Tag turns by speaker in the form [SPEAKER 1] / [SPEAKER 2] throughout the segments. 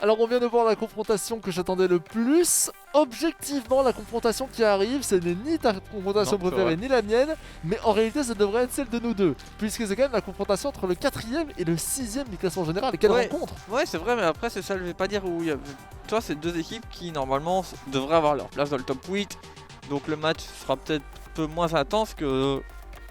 [SPEAKER 1] Alors on vient de voir la confrontation que j'attendais le plus. Objectivement, la confrontation qui arrive, ce n'est ni ta confrontation
[SPEAKER 2] Non, c'est
[SPEAKER 1] préférée
[SPEAKER 2] vrai.
[SPEAKER 1] ni la mienne, mais en réalité ça devrait être celle de nous deux, puisque c'est quand même la confrontation entre le 4ème et le 6ème du classement général. Et quelle
[SPEAKER 2] Ouais.
[SPEAKER 1] rencontre!
[SPEAKER 2] Ouais, c'est vrai, mais après, c'est ça, je vais pas dire où il y a. Toi, c'est deux équipes qui, normalement, devraient avoir leur place dans le top 8. Donc le match sera peut-être un peu moins intense que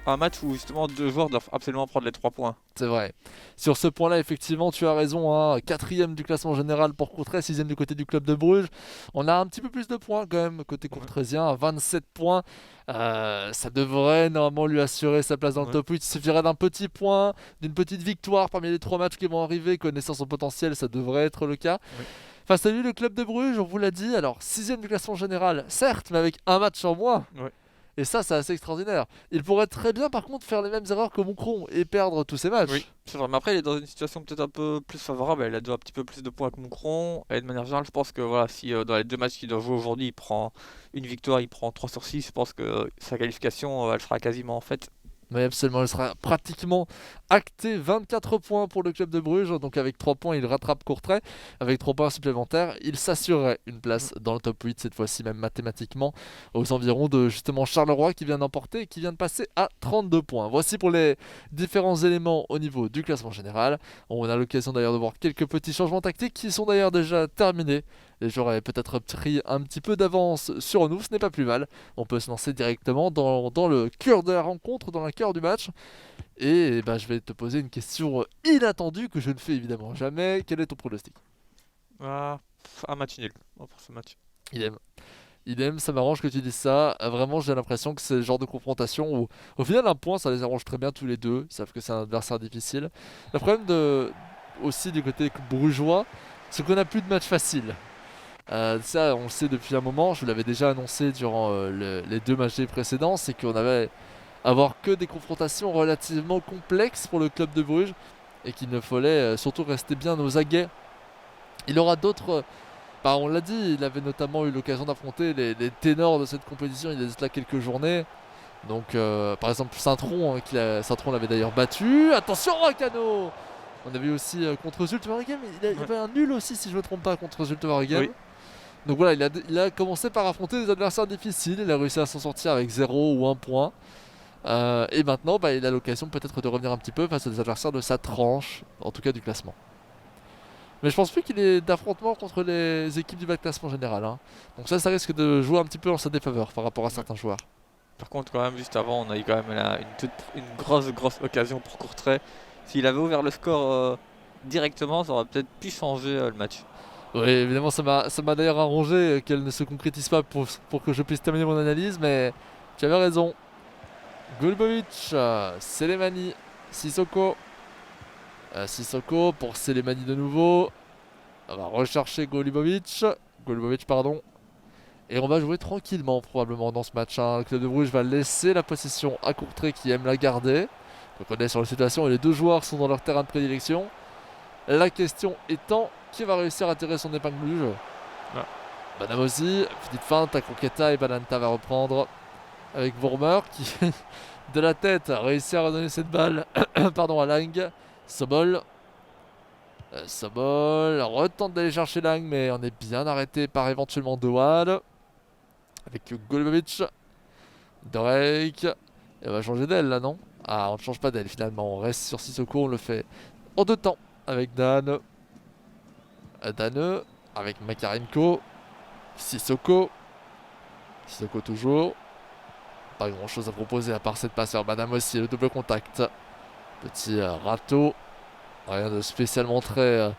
[SPEAKER 2] un match où, justement, deux joueurs doivent absolument prendre les 3 points.
[SPEAKER 1] C'est vrai. Sur ce point-là, effectivement, tu as raison. Hein. 4ème du classement général pour Courtrai, 6ème du côté du club de Bruges. On a un petit peu plus de points quand même côté courtraisien, 27 points. Ça devrait normalement lui assurer sa place dans le top 8. Il suffirait d'un petit point, d'une petite victoire parmi les 3 matchs qui vont arriver. Connaissant son potentiel, ça devrait être le cas.
[SPEAKER 2] Oui.
[SPEAKER 1] Face à lui, le club de Bruges, on vous l'a dit, alors 6ème du classement général, certes, mais avec un match en moins.
[SPEAKER 2] Ouais.
[SPEAKER 1] Et ça, c'est assez extraordinaire. Il pourrait très bien, par contre, faire les mêmes erreurs que Moucron et perdre tous ses matchs.
[SPEAKER 2] Oui, c'est vrai. Mais après, il est dans une situation peut-être un peu plus favorable. Il a déjà un petit peu plus de points que Moucron. Et de manière générale, je pense que voilà, si dans les deux matchs qu'il doit jouer aujourd'hui, il prend une victoire, il prend 3 sur 6, je pense que sa qualification, elle sera quasiment en fait.
[SPEAKER 1] Oui, absolument, il sera pratiquement acté. 24 points pour le club de Bruges, donc avec 3 points, il rattrape Courtrai. Avec 3 points supplémentaires, il s'assurerait une place dans le top 8, cette fois-ci même mathématiquement, aux environs de justement Charleroi qui vient d'emporter et qui vient de passer à 32 points. Voici pour les différents éléments au niveau du classement général. On a l'occasion d'ailleurs de voir quelques petits changements tactiques qui sont d'ailleurs déjà terminés. Les joueurs avaient peut-être pris un petit peu d'avance sur nous, ce n'est pas plus mal. On peut se lancer directement dans le cœur de la rencontre, dans le cœur du match. Et bah, je vais te poser une question inattendue que je ne fais évidemment jamais. Quel est ton pronostic?
[SPEAKER 2] Ah, un match nul pour ce match.
[SPEAKER 1] Idem, ça m'arrange que tu dises ça. Vraiment, j'ai l'impression que c'est le genre de confrontation où, au final, un point, ça les arrange très bien tous les deux. Ils savent que c'est un adversaire difficile. Le problème aussi du côté brugeois, c'est qu'on n'a plus de match facile. Ça, on le sait depuis un moment. Je vous l'avais déjà annoncé durant les 2 matchs précédents, c'est qu'on avait avoir que des confrontations relativement complexes pour le club de Bruges et qu'il ne fallait surtout rester bien aux aguets. Il aura d'autres. Bah, on l'a dit, il avait notamment eu l'occasion d'affronter les ténors de cette compétition il y a de cela quelques journées. Donc, par exemple, Saint-Tron, Saint-Tron l'avait d'ailleurs battu. Attention, Rakano! On a vu aussi contre Zulte Waregem, il y avait un nul aussi, si je ne me trompe pas, contre Zulte Waregem.
[SPEAKER 2] Oui.
[SPEAKER 1] Donc voilà, il a commencé par affronter des adversaires difficiles. Il a réussi à s'en sortir avec 0 ou 1 point. Et maintenant, bah, il a l'occasion peut-être de revenir un petit peu face à des adversaires de sa tranche, en tout cas du classement. Mais je pense plus qu'il ait d'affrontement contre les équipes du bas de classement général. Hein. Donc ça risque de jouer un petit peu en sa défaveur par rapport à certains joueurs.
[SPEAKER 2] Par contre, quand même, juste avant, on a eu quand même là, une grosse occasion pour Courtrai. S'il avait ouvert le score directement, ça aurait peut-être pu changer le match.
[SPEAKER 1] Oui, évidemment, ça m'a d'ailleurs arrangé qu'elle ne se concrétise pas pour que je puisse terminer mon analyse, mais tu avais raison. Golubovic, Selemani, Sissoko. Sissoko pour Selemani de nouveau. On va rechercher Golubovic, pardon. Et on va jouer tranquillement probablement dans ce match. Hein. Le club de Bruges va laisser la possession à Courtrai qui aime la garder. Donc on est sur la situation et les deux joueurs sont dans leur terrain de prédilection. La question étant, qui va réussir à tirer son épingle du jeu? Banamosi, petite feinte à Croqueta et Balanta va reprendre avec Vormer qui de la tête a réussi à redonner cette balle pardon, à Lang. Sobol retente d'aller chercher Lang mais on est bien arrêté par éventuellement Dewad avec Golubovic. Drake, elle va changer d'aile là non? Ah, on ne change pas d'aile finalement, on reste sur Sissoko, on le fait en 2 temps avec Dan avec Makarenko. Sissoko toujours. Pas grand chose à proposer à part cette passe vers Madame aussi, le double contact. Petit râteau. Rien de spécialement très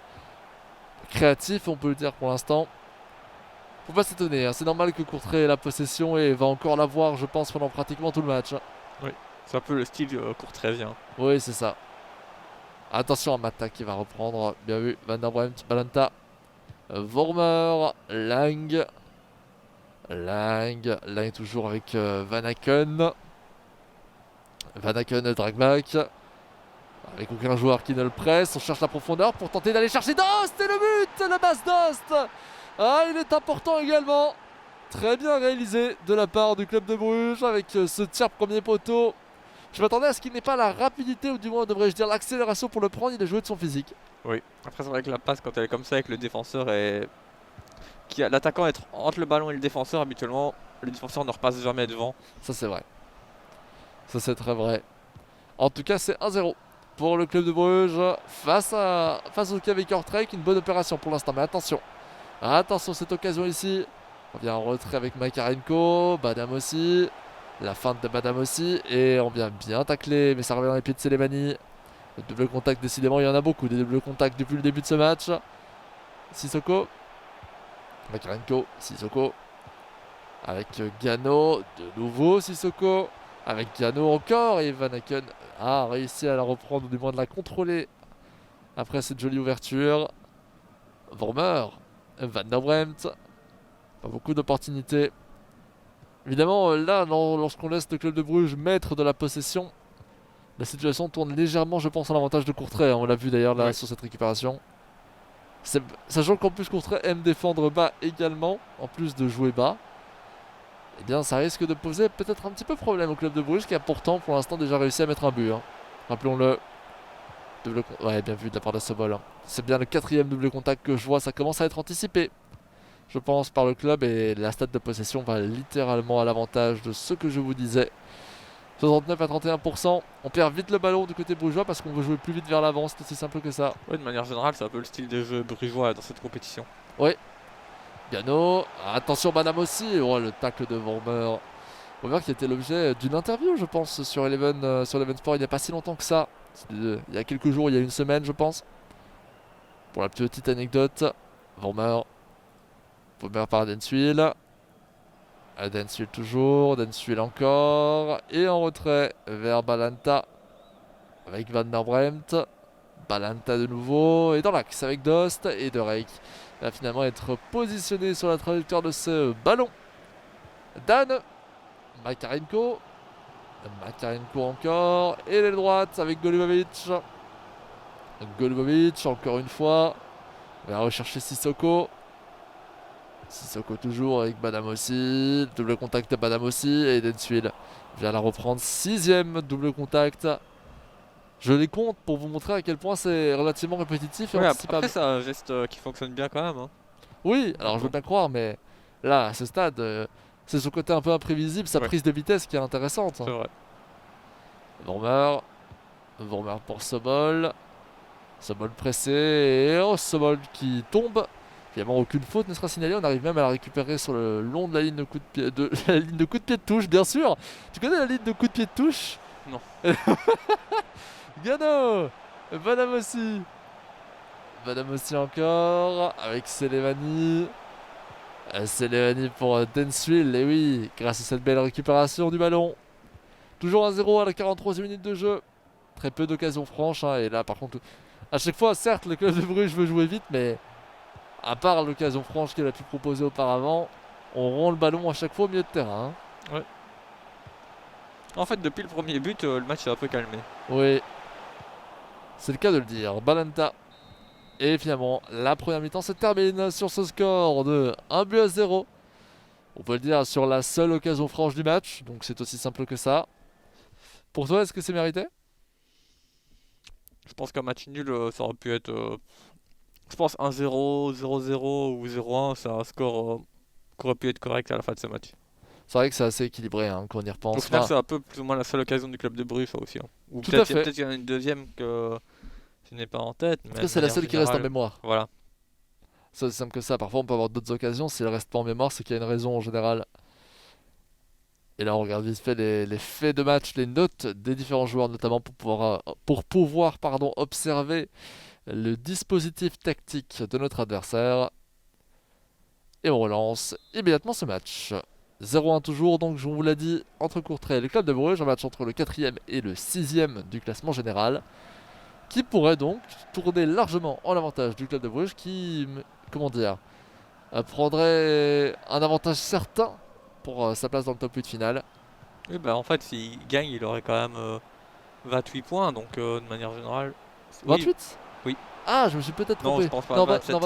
[SPEAKER 1] créatif, on peut le dire pour l'instant. Faut pas s'étonner, hein. C'est normal que Courtrai ait la possession et va encore l'avoir, je pense, pendant pratiquement tout le match.
[SPEAKER 2] Oui, c'est un peu le style courtraisien.
[SPEAKER 1] Oui, c'est ça. Attention à Mata qui va reprendre. Bien vu, Van der Bremt, Balanta. Vormer, Lang toujours avec Van Aken. Dragback. Avec aucun joueur qui ne le presse. On cherche la profondeur pour tenter d'aller chercher Dost. Et le but, la basse Dost. Ah, il est important également. Très bien réalisé de la part du club de Bruges avec ce tir premier poteau. Je m'attendais à ce qu'il n'ait pas la rapidité, ou du moins devrais-je dire l'accélération pour le prendre. Il a joué de son physique.
[SPEAKER 2] Oui. Après, c'est vrai que la passe, quand elle est comme ça, avec le défenseur et l'attaquant est entre le ballon et le défenseur, habituellement, le défenseur ne repasse jamais devant.
[SPEAKER 1] Ça, c'est vrai. Ça, c'est très vrai. En tout cas, c'est 1-0 pour le club de Bruges face au KV Kortrijk. Une bonne opération pour l'instant, mais attention. Attention, cette occasion ici. On vient en retrait avec Makarenko. Badam aussi. La feinte de Badam aussi. Et on vient bien tacler, mais ça revient dans les pieds de Selemani. Le double contact, décidément, il y en a beaucoup. Des doubles contacts depuis le début de ce match. Sissoko. Makarenko. Sissoko. Avec Gano. De nouveau Sissoko. Avec Gano encore. Et Van Aken a réussi à la reprendre, ou du moins de la contrôler. Après cette jolie ouverture. Vormer. Van der Bremt. Pas beaucoup d'opportunités. Évidemment, là, lorsqu'on laisse le club de Bruges maître de la possession, la situation tourne légèrement, je pense, à l'avantage de Courtrai. On l'a vu d'ailleurs là sur cette récupération. Sachant qu'en plus Courtrai aime défendre bas également, en plus de jouer bas, eh bien ça risque de poser peut-être un petit peu problème au club de Bruges qui a pourtant pour l'instant déjà réussi à mettre un but. Rappelons-le. Ouais, bien vu de la part de Sobol. C'est bien le 4e double contact que je vois, ça commence à être anticipé, je pense, par le club, et la stat de possession va littéralement à l'avantage de ce que je vous disais. 69 à 31%. On perd vite le ballon du côté brugeois parce qu'on veut jouer plus vite vers l'avant, c'est aussi simple que ça.
[SPEAKER 2] Ouais, de manière générale, c'est un peu le style de jeu brugeois dans cette compétition.
[SPEAKER 1] Oui. Gano. Attention, Badam aussi. Oh, le tacle de Vormer. Vormer qui était l'objet d'une interview, je pense, sur Eleven Sport il n'y a pas si longtemps que ça. Il y a quelques jours, il y a une semaine, je pense. Pour la petite anecdote, Vormer par Denswil. Denswil toujours, Denswil encore. Et en retrait vers Balanta avec Van der Bremt. Balanta de nouveau. Et dans l'axe avec Dost et De Rijk. Il va finalement être positionné sur la trajectoire de ce ballon. Dan. Makarenko. Makarenko encore. Et l'aile droite avec Golubovic. Golubovic encore une fois. On va rechercher Sissoko. Sissoko toujours avec Badam aussi. Double contact de Badam aussi. Et Denswil vient la reprendre. 6e double contact. Je les compte pour vous montrer à quel point c'est relativement répétitif et anticipable.
[SPEAKER 2] Après, c'est un geste qui fonctionne bien quand même.
[SPEAKER 1] Oui, alors je veux bien croire, mais là, à ce stade, c'est son côté un peu imprévisible, sa prise de vitesse qui est intéressante.
[SPEAKER 2] C'est vrai.
[SPEAKER 1] Vormer pour Sobol. Sobol pressé. Et Sobol qui tombe. Évidemment, aucune faute ne sera signalée. On arrive même à la récupérer sur le long de la ligne de coup de pied de touche, bien sûr. Tu connais la ligne de coup de pied de touche?
[SPEAKER 2] Non.
[SPEAKER 1] Gano. Badam aussi. Badam aussi encore. Avec Selemani. Selemani pour Denswil. Et oui, grâce à cette belle récupération du ballon. Toujours 1-0 à la 43e minute de jeu. Très peu d'occasions franches. Et là, par contre, à chaque fois, certes, le club de Bruges veut jouer vite, mais à part l'occasion franche qu'elle a pu proposer auparavant, on rend le ballon à chaque fois au milieu de terrain.
[SPEAKER 2] Ouais. En fait, depuis le premier but, le match est un peu calmé.
[SPEAKER 1] Oui, c'est le cas de le dire. Balanta. Et finalement, la première mi-temps se termine sur ce score de 1-0. On peut le dire sur la seule occasion franche du match, donc c'est aussi simple que ça. Pour toi, est-ce que c'est mérité?
[SPEAKER 2] Je pense qu'un match nul, ça aurait pu être... je pense 1-0, 0-0 ou 0-1, c'est un score qui aurait pu être correct à la fin de ce match.
[SPEAKER 1] C'est vrai que c'est assez équilibré quand on y repense.
[SPEAKER 2] Au final, c'est un peu plus ou moins la seule occasion du club de Bruges, ça aussi. Ou
[SPEAKER 1] tout à fait.
[SPEAKER 2] Peut-être qu'il y en a une deuxième que je n'ai pas en tête.
[SPEAKER 1] En tout cas, c'est la seule qui reste en mémoire.
[SPEAKER 2] Voilà.
[SPEAKER 1] C'est aussi simple que ça. Parfois, on peut avoir d'autres occasions. Si elle reste pas en mémoire, c'est qu'il y a une raison en général. Et là, on regarde vite fait les faits de match, les notes des différents joueurs, notamment pour pouvoir observer le dispositif tactique de notre adversaire. Et on relance immédiatement ce match. 0-1 toujours, donc je vous l'ai dit, entre Courtrai et le club de Bruges, un match entre le 4e et le 6e du classement général, qui pourrait donc tourner largement en avantage du club de Bruges, qui, prendrait un avantage certain pour sa place dans le top 8 final.
[SPEAKER 2] Oui, en fait, s'il gagne, il aurait quand même 28 points, donc de manière générale...
[SPEAKER 1] 28 ?
[SPEAKER 2] Oui.
[SPEAKER 1] Ah, je me suis peut-être trompé.
[SPEAKER 2] Non, je pense pas.
[SPEAKER 1] 27.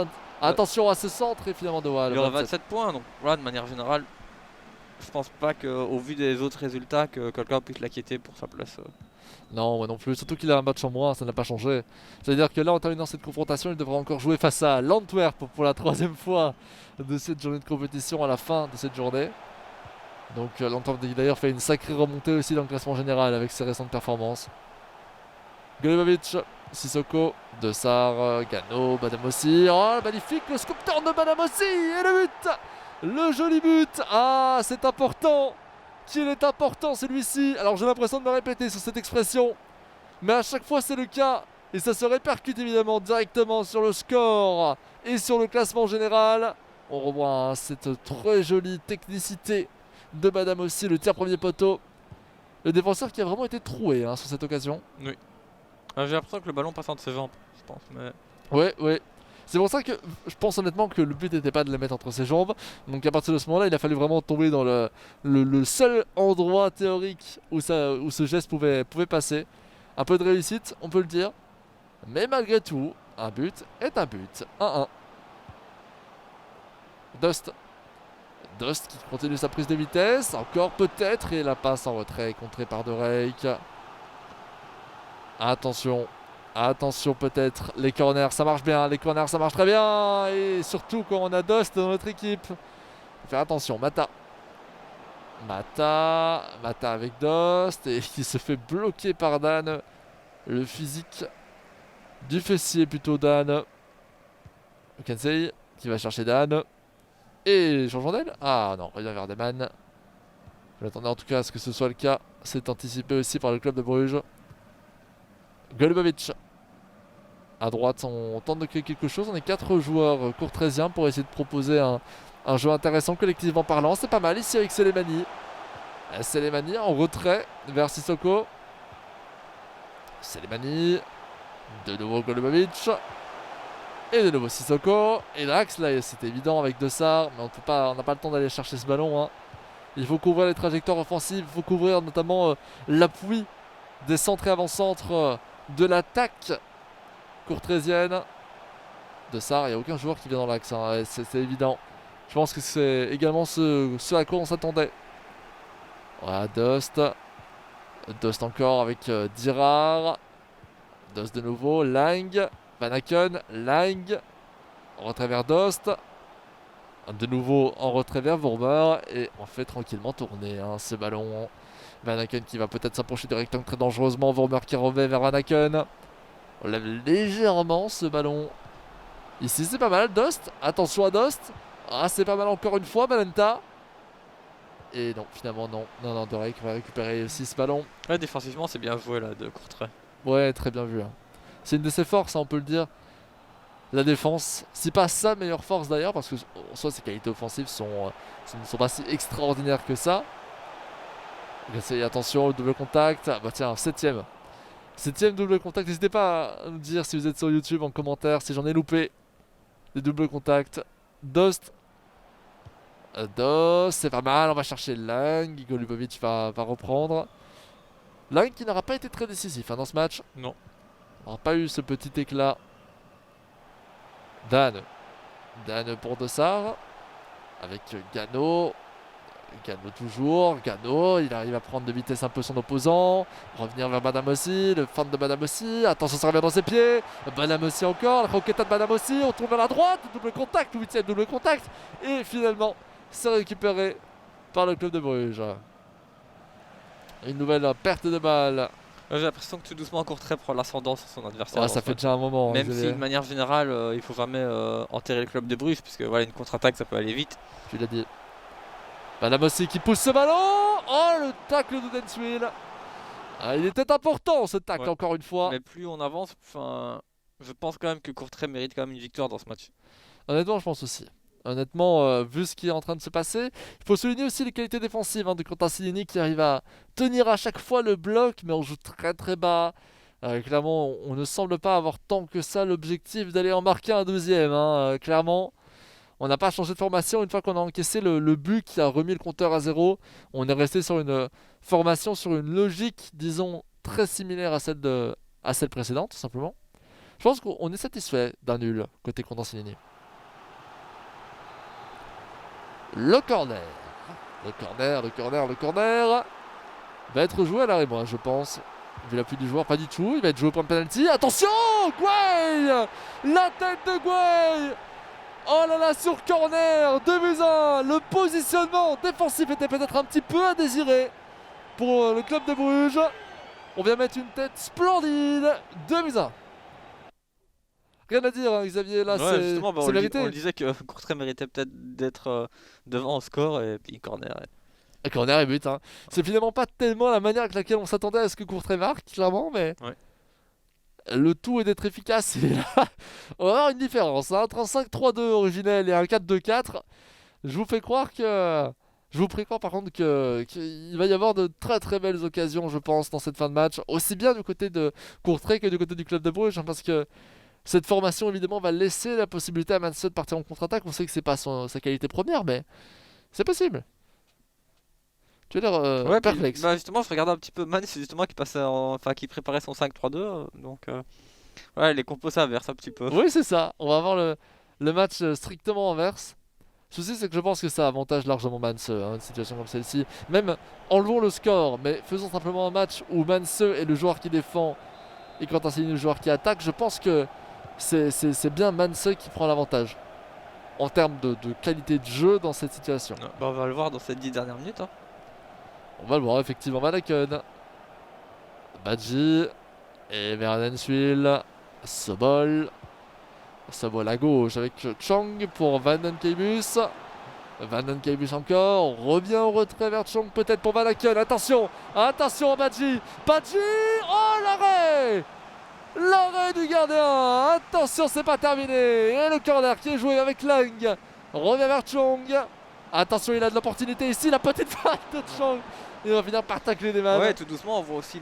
[SPEAKER 1] Attention à ce centre et finalement de Wall.
[SPEAKER 2] Il aurait 27 points, donc voilà, de manière générale, je pense pas qu'au vu des autres résultats, que quelqu'un puisse l'inquiéter pour sa place.
[SPEAKER 1] Non, moi non plus. Surtout qu'il a un match en moins, ça n'a pas changé. C'est-à-dire que là, en terminant cette confrontation, il devra encore jouer face à l'Antwerp pour la troisième fois de cette journée de compétition à la fin de cette journée. Donc l'Antwerp d'ailleurs fait une sacrée remontée aussi dans le classement général avec ses récentes performances. Golubovic, Sissoko, De Sar, Gano, Badamossi. Oh, magnifique le scoop turn de Badamossi et le but. Le joli but. Ah, c'est important. Qu'il est important celui-ci. Alors j'ai l'impression de me répéter sur cette expression, mais à chaque fois c'est le cas. Et ça se répercute évidemment directement sur le score et sur le classement général. On revoit cette très jolie technicité de Madame aussi, le tir premier poteau. Le défenseur qui a vraiment été troué sur cette occasion.
[SPEAKER 2] Oui. J'ai l'impression que le ballon passe entre ses jambes, je pense. Mais...
[SPEAKER 1] Ouais. C'est pour ça que je pense honnêtement que le but n'était pas de le mettre entre ses jambes. Donc à partir de ce moment-là, il a fallu vraiment tomber dans le seul endroit théorique où ce geste pouvait passer. Un peu de réussite, on peut le dire. Mais malgré tout, un but est un but. 1-1. Dost qui continue sa prise de vitesse. Encore peut-être. Et la passe en retrait contrée par De Reyck. Attention peut-être. Les corners, ça marche bien. Les corners, ça marche très bien. Et surtout quand on a Dost dans notre équipe. Faut faire attention. Mata avec Dost. Et qui se fait bloquer par Dan. Le physique du fessier plutôt Dan. Kensei qui va chercher Dan. Et changeons d'aile. Ah non, revient vers Deman. Je m'attendais en tout cas à ce que ce soit le cas. C'est anticipé aussi par le club de Bruges. Golubovic. À droite, on tente de créer quelque chose. On est 4 joueurs courtrésiens pour essayer de proposer un jeu intéressant collectivement parlant. C'est pas mal ici avec Selemani. Selemani en retrait vers Sissoko. Selemani. De nouveau Golubovic. Et de nouveau Sissoko. Et l'axe là c'était évident avec De Sar. Mais on n'a pas le temps d'aller chercher ce ballon. Il faut couvrir les trajectoires offensives. Il faut couvrir notamment l'appui des centres et avant-centres de l'attaque courtrésienne. De Sar, il n'y a aucun joueur qui vient dans l'axe. C'est évident. Je pense que c'est également ce à quoi on s'attendait. Voilà, Dost. Dost encore avec Dirard. Dost de nouveau. Lang. Van Aken, Lang, en retrait vers Dost, de nouveau en retrait vers Wurmer, et on fait tranquillement tourner ce ballon. Van Aken qui va peut-être s'approcher du rectangle très dangereusement, Wurmer qui revient vers Van Aken. On lève légèrement ce ballon. Ici c'est pas mal, Dost, attention à Dost. Ah c'est pas mal encore une fois, Balenta. Et non, finalement non, De Reyck va récupérer aussi ce ballon.
[SPEAKER 2] Ouais, défensivement c'est bien joué là, de Courtrai.
[SPEAKER 1] Ouais, très bien vu. C'est une de ses forces, on peut le dire. La défense, c'est pas sa meilleure force d'ailleurs, parce que en soi ses qualités offensives ne sont pas si extraordinaires que ça. Attention au double contact. Ah bah tiens, septième double contact. N'hésitez pas à nous dire si vous êtes sur YouTube en commentaire si j'en ai loupé des doubles contacts. Dost, c'est pas mal. On va chercher Lang. Golubovic va reprendre. Lang qui n'aura pas été très décisif dans ce match.
[SPEAKER 2] Non.
[SPEAKER 1] On n'a pas eu ce petit éclat. Dan pour De Sar. Avec Gano. Gano toujours. Gano, il arrive à prendre de vitesse un peu son opposant. Revenir vers Badamossi. Le fan de Badamossi. Attention, ça revient dans ses pieds. Badamossi encore. La croqueta de Badamossi. On tourne vers la droite. Double contact. 8ème double contact. Et finalement, c'est récupéré par le club de Bruges. Une nouvelle perte de balle.
[SPEAKER 2] J'ai l'impression que tout doucement Courtrai prend l'ascendant sur son adversaire.
[SPEAKER 1] Ouais, ça fait déjà un moment.
[SPEAKER 2] Même si de manière générale, il faut jamais enterrer le club de Bruges, puisque voilà, une contre-attaque ça peut aller vite.
[SPEAKER 1] Tu l'as dit. Badamossi qui pousse ce ballon. Oh, le tacle de Denswil. Il était important ce tacle encore une fois.
[SPEAKER 2] Mais plus on avance, je pense quand même que Courtrai mérite quand même une victoire dans ce match.
[SPEAKER 1] Honnêtement, je pense aussi. Honnêtement, vu ce qui est en train de se passer, il faut souligner aussi les qualités défensives de Quentin Sillini qui arrive à tenir à chaque fois le bloc, mais on joue très très bas. Clairement, on ne semble pas avoir tant que ça l'objectif d'aller en marquer un deuxième. Clairement, on n'a pas changé de formation une fois qu'on a encaissé le but qui a remis le compteur à 0. On est resté sur une formation, sur une logique, disons, très similaire à celle précédente, tout simplement. Je pense qu'on est satisfait d'un nul côté Quentin Sillini. Le corner Le corner va être joué à l'arrêt, moi, je pense. Vu l'appui du joueur, pas du tout. Il va être joué au point de penalty. Attention, Gueye, la tête de Gueye. Oh là là, sur corner, 2-1. Le positionnement défensif était peut-être un petit peu à désirer pour le club de Bruges. On vient mettre une tête splendide. 2-1. Rien à dire, hein, Xavier, là,
[SPEAKER 2] Ouais, justement,
[SPEAKER 1] c'est mérité.
[SPEAKER 2] on le disait que Courtrai méritait peut-être d'être devant au score et puis corner.
[SPEAKER 1] Corner et but. Hein. C'est finalement pas tellement la manière avec laquelle on s'attendait à ce que Courtrai marque, clairement, mais
[SPEAKER 2] Ouais.
[SPEAKER 1] le tout est d'être efficace. Et là, on va avoir une différence. Hein, entre un 5-3-2 originel et un 4-2-4, je vous fais croire que. Je vous précors par contre qu'il va y avoir de très très belles occasions, je pense, dans cette fin de match, aussi bien du côté de Courtrai que du côté du club de Bruges, hein, parce que cette formation évidemment va laisser la possibilité à Manse de partir en contre-attaque. On sait que c'est pas sa qualité première, mais c'est possible. Tu as l'air
[SPEAKER 2] Ouais, puis,
[SPEAKER 1] perplexe.
[SPEAKER 2] bah justement, je regardais un petit peu Man, c'est justement qui préparait son 5-3-2, donc ouais, les compos s'inversent un petit peu.
[SPEAKER 1] Oui, c'est ça. On va avoir le match strictement inverse. Le souci, c'est que je pense que ça avantage largement Manse, hein, une situation comme celle-ci. Même enlevons le score, mais faisons simplement un match où Manse est le joueur qui défend et Quentin Céline le joueur qui attaque. Je pense que c'est bien Manse qui prend l'avantage en termes de qualité de jeu dans cette situation.
[SPEAKER 2] Bah, on va le voir dans ces 10 dernières minutes. Hein.
[SPEAKER 1] On va le voir effectivement. Malaken, Badji et Verdensuil, Sobol à gauche avec Chang pour Vandenkebus. Vandenkebus encore, revient au retrait vers Chang peut-être pour Malaken. Attention à Badji. Oh l'arrêt du gardien. Attention, c'est pas terminé. Et le corner qui est joué avec Lang revient vers Chong. Attention, il a de l'opportunité ici, la petite balle de Chong. Il va finir par tacler des mains.
[SPEAKER 2] Ouais, tout doucement, on voit aussi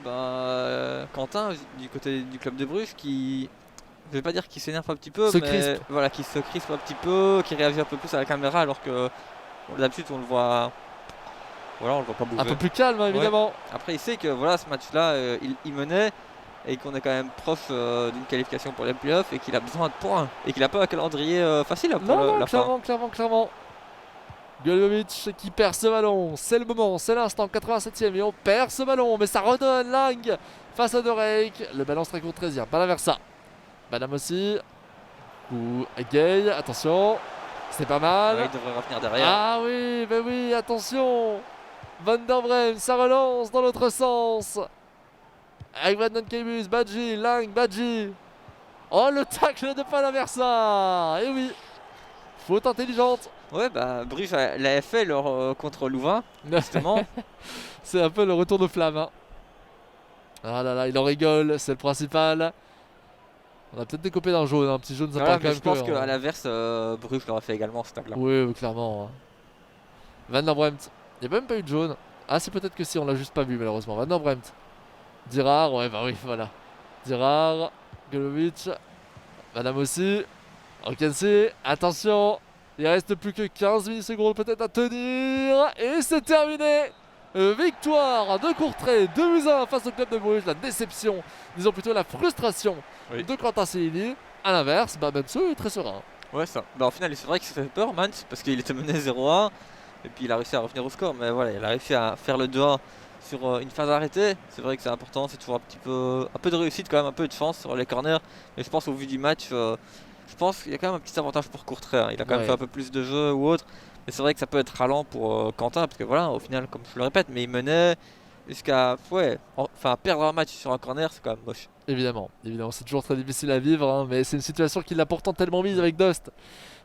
[SPEAKER 2] Quentin du côté du club de Bruges qui, je vais pas dire qu'il s'énerve un petit peu, mais voilà, qui se crispe un petit peu, qui réagit un peu plus à la caméra, alors que d'habitude on le voit pas bouger.
[SPEAKER 1] Un peu plus calme, hein, évidemment.
[SPEAKER 2] Ouais. Après, il sait que voilà, ce match-là, il menait et qu'on est quand même proche d'une qualification pour les playoffs et qu'il a besoin de points et qu'il a pas un calendrier facile pour la fin.
[SPEAKER 1] Clairement. Golubovic qui perd ce ballon, c'est le moment, c'est l'instant, 87e et on perd ce ballon, mais ça redonne Lang face à De Reyck, le ballon serait contre 13e, pas l'inverse. Madame aussi, ou Gay, attention, c'est pas mal.
[SPEAKER 2] Ouais, il devrait revenir derrière.
[SPEAKER 1] Ah oui, attention, Van der Breem, ça relance dans l'autre sens, avec Van den Kebus, Badji, Lang, Badji. Oh le tacle de Palaversa, et oui, faute intelligente.
[SPEAKER 2] Ouais, bah Bruges l'avait fait contre Louvain, justement.
[SPEAKER 1] C'est un peu le retour de flamme. Hein. Ah là là, il en rigole, c'est le principal. On a peut-être décopé d'un jaune, un petit jaune, ça parle quand même.
[SPEAKER 2] Je pense qu'à l'inverse, Bruges l'aurait fait également ce tag-là.
[SPEAKER 1] Oui, clairement. Hein. Van der Bremt, il n'y a même pas eu de jaune. Ah, c'est peut-être que si, on l'a juste pas vu malheureusement. Van der Bremt, Dirard, ouais, bah oui, voilà. Dirard, Golovic, Madame aussi. Okensi, attention. Il reste plus que 15 millisecondes peut-être à tenir. Et c'est terminé. Victoire de Courtrai, 2-1 face au club de Bruges. La déception, disons plutôt la frustration de Quentin Cellini. A l'inverse, Manse est très serein.
[SPEAKER 2] Ouais, ça. Bah, au final, c'est vrai qu'il s'est fait peur, Mans, parce qu'il était mené 0-1. Et puis il a réussi à revenir au score. Mais voilà, il a réussi à faire le 2-1 sur une phase arrêtée. C'est vrai que c'est important. C'est toujours un peu de réussite, quand même, un peu de chance sur les corners. Mais je pense au vu du match. Je pense qu'il y a quand même un petit avantage pour Courtrai. Hein. Il a quand même fait un peu plus de jeu ou autre. Mais c'est vrai que ça peut être ralent pour Quentin. Parce que voilà, au final, comme je le répète, mais il menait jusqu'à perdre un match sur un corner, c'est quand même moche.
[SPEAKER 1] Évidemment, c'est toujours très difficile à vivre. Hein, mais c'est une situation qu'il a pourtant tellement mise avec Dost.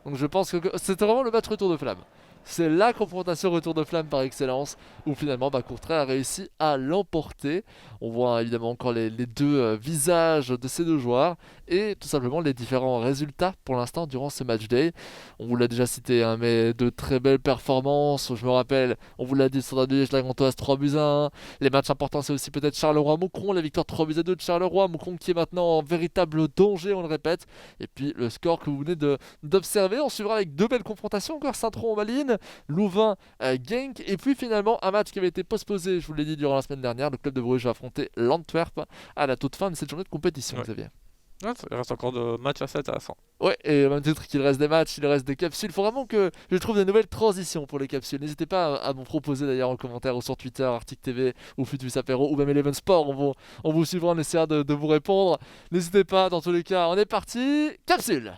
[SPEAKER 1] Donc je pense que c'était vraiment le match retour de flamme. C'est la confrontation retour de flamme par excellence où finalement Courtrai a réussi à l'emporter. On voit évidemment encore les deux visages de ces deux joueurs et tout simplement les différents résultats pour l'instant durant ce match day. On vous l'a déjà cité, hein, mais de très belles performances. Je me rappelle, on vous l'a dit sur la Liège-la-Gantoise 3-1. Les matchs importants, c'est aussi peut-être Charleroi-Moucron, la victoire 3-2 de Charleroi. Moucron qui est maintenant en véritable danger, on le répète. Et puis le score que vous venez d'observer. On suivra avec deux belles confrontations encore, Saint-Tron-Malines, Louvain, Genk, et puis finalement un match qui avait été postposé, je vous l'ai dit durant la semaine dernière, le club de Bruges va affronter l'Antwerp à la toute fin de cette journée de compétition, Xavier.
[SPEAKER 2] Ouais, il reste encore de matchs assez intéressants.
[SPEAKER 1] Ouais, et au même titre qu'il reste des matchs, il reste des capsules. Il faut vraiment que je trouve des nouvelles transitions pour les capsules. N'hésitez pas à m'en proposer d'ailleurs en commentaire ou sur Twitter, Arctic TV ou Futus Apéro ou même Eleven Sport. On vous suivra, on essaiera de vous répondre. N'hésitez pas, dans tous les cas, on est parti. Capsule!